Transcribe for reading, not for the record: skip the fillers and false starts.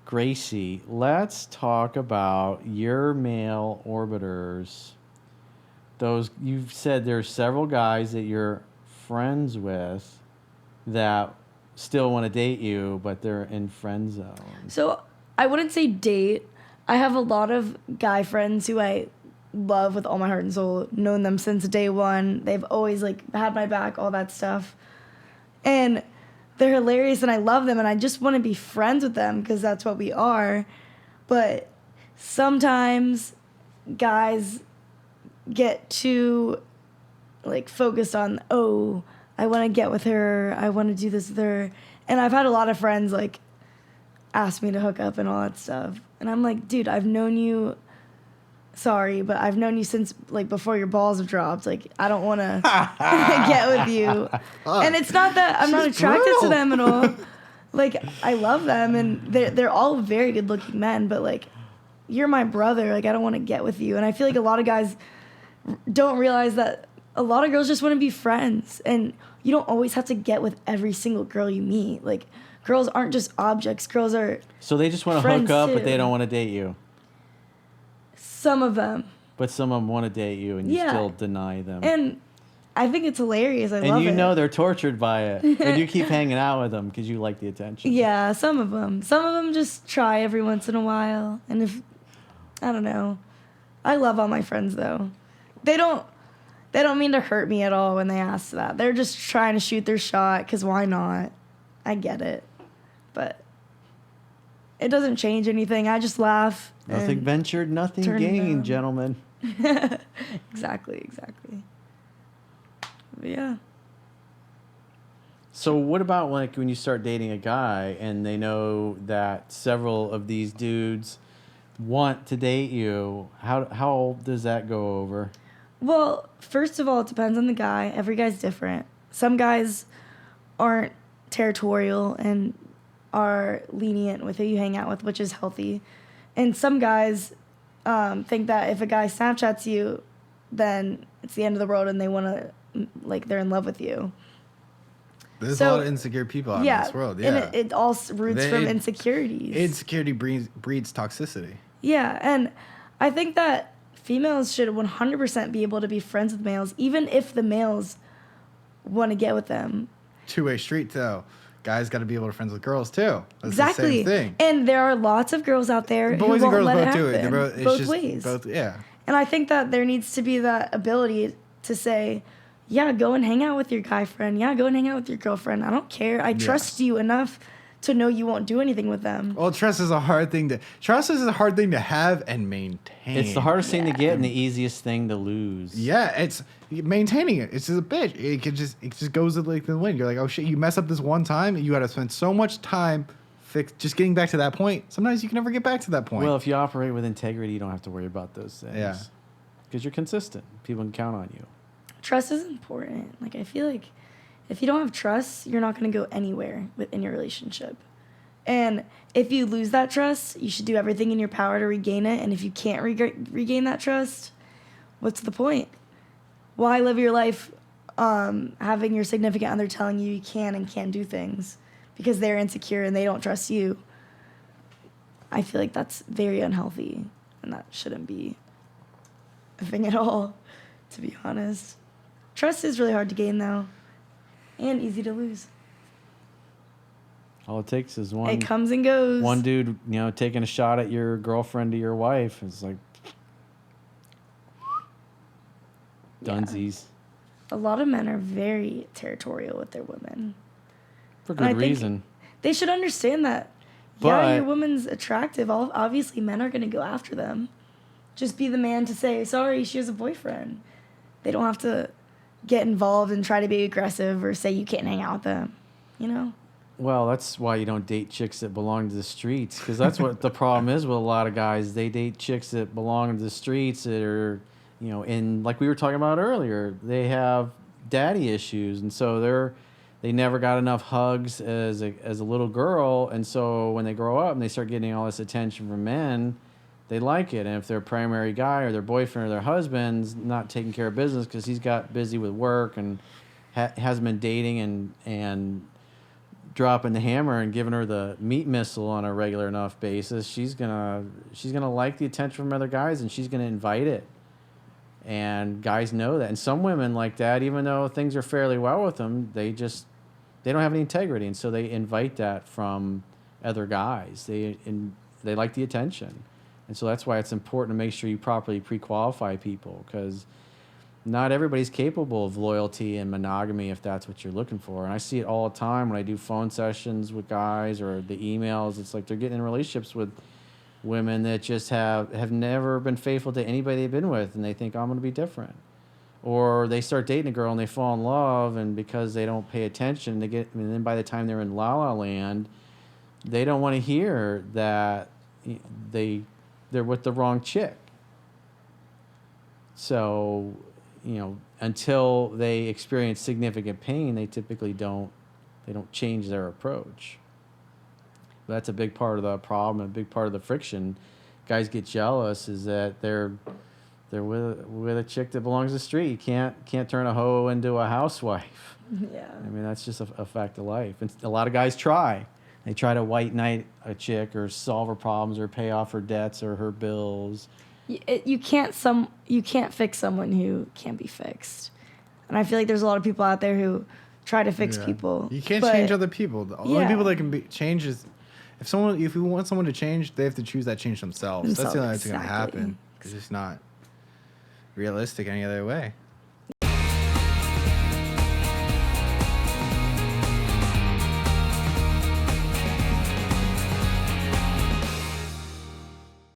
Gracie, let's talk about your male orbiters. Those you've said there's several guys that you're friends with that still want to date you, but they're in friend zone. So I wouldn't say date. I have a lot of guy friends who I love with all my heart and soul. Known them since day one. They've always like had my back, all that stuff, and they're hilarious and I love them and I just want to be friends with them because that's what we are. But sometimes guys get too like focused on, oh, I want to get with her, I want to do this with her. And I've had a lot of friends like ask me to hook up and all that stuff. And I'm like, dude, I've known you, sorry, but I've known you since like before your balls have dropped. Like, I don't want to get with you. And it's not that I'm not attracted to them at all. Like, I love them and they're all very good looking men, but like, you're my brother. Like, I don't want to get with you. And I feel like a lot of guys don't realize that a lot of girls just want to be friends. And you don't always have to get with every single girl you meet. Like, girls aren't just objects. Girls are So they just want to hook up, but they don't want to date you. Some of them. But some of them want to date you, and you still deny them. And I think it's hilarious. I love it. And you know they're tortured by it. And you keep hanging out with them because you like the attention. Yeah, some of them. Some of them just try every once in a while. And if, I don't know. I love all my friends, though. They don't mean to hurt me at all when they ask that. They're just trying to shoot their shot, because why not? I get it. But it doesn't change anything. I just laugh. Nothing ventured, nothing gained, gentlemen. Exactly. But yeah. So what about like when you start dating a guy and they know that several of these dudes want to date you? How does that go over? Well, first of all, it depends on the guy. Every guy's different. Some guys aren't territorial and are lenient with who you hang out with, which is healthy. And some guys think that if a guy Snapchats you, then it's the end of the world and they want to, like, they're in love with you. There's a lot of insecure people out in this world. Yeah. And it all roots from insecurities. Insecurity breeds toxicity. Yeah, and I think that females should 100% be able to be friends with males, even if the males want to get with them. Two-way street, though. Guys got to be able to be friends with girls, too. That's exactly. the same thing. And there are lots of girls out there Boys who and won't girls let both it do happen. it. Both ways. Yeah. And I think that there needs to be that ability to say, yeah, go and hang out with your guy friend. Yeah, go and hang out with your girlfriend. I don't care. I trust you enough to know you won't do anything with them. Well, trust is a hard thing to have and maintain. It's the hardest thing to get and the easiest thing to lose. Yeah, it's maintaining it. It's just a bitch. It just goes like the wind. You're like, oh shit, you mess up this one time, and you got to spend so much time just getting back to that point. Sometimes you can never get back to that point. Well, if you operate with integrity, you don't have to worry about those things. Yeah, because you're consistent. People can count on you. Trust is important. Like, I feel like if you don't have trust, you're not going to go anywhere within your relationship. And if you lose that trust, you should do everything in your power to regain it. And if you can't regain that trust, what's the point? Why live your life having your significant other telling you can and can't do things because they're insecure and they don't trust you? I feel like that's very unhealthy, and that shouldn't be a thing at all, to be honest. Trust is really hard to gain, though, and easy to lose. All it takes is one. It comes and goes. One dude, taking a shot at your girlfriend to your wife. It's like dunsies. A lot of men are very territorial with their women. For good reason. They should understand that. Yeah, your woman's attractive. Obviously, men are going to go after them. Just be the man to say, sorry, she has a boyfriend. They don't have to get involved and try to be aggressive or say you can't hang out with them, Well, that's why you don't date chicks that belong to the streets, because that's what the problem is with a lot of guys. They date chicks that belong to the streets that are, in, like we were talking about earlier, they have daddy issues, and so they never got enough hugs as a little girl, and so when they grow up and they start getting all this attention from men, they like it. And if their primary guy or their boyfriend or their husband's not taking care of business because he's got busy with work and hasn't been dating and dropping the hammer and giving her the meat missile on a regular enough basis, she's gonna like the attention from other guys, and she's gonna invite it. And guys know that. And some women like that, even though things are fairly well with them, they don't have any integrity, and so they invite that from other guys. They like the attention, and so that's why it's important to make sure you properly pre-qualify people, because not everybody's capable of loyalty and monogamy if that's what you're looking for. And I see it all the time when I do phone sessions with guys or the emails. It's like they're getting in relationships with women that just have never been faithful to anybody they've been with, and they think, I'm going to be different. Or they start dating a girl and they fall in love, and because they don't pay attention, and then by the time they're in La La Land, they don't want to hear that they're with the wrong chick. So, until they experience significant pain, they typically don't change their approach. That's a big part of the problem, a big part of the friction. Guys get jealous is that they're with a chick that belongs to the street. You can't turn a hoe into a housewife. Yeah. I mean, that's just a fact of life. And a lot of guys try. They try to white knight a chick or solve her problems or pay off her debts or her bills. You can't fix someone who can't be fixed. And I feel like there's a lot of people out there who try to fix people. You can't change other people. The only people that can be change is if you want someone to change, they have to choose that change themselves. That's the only way it's going to happen. Because it's not realistic any other way.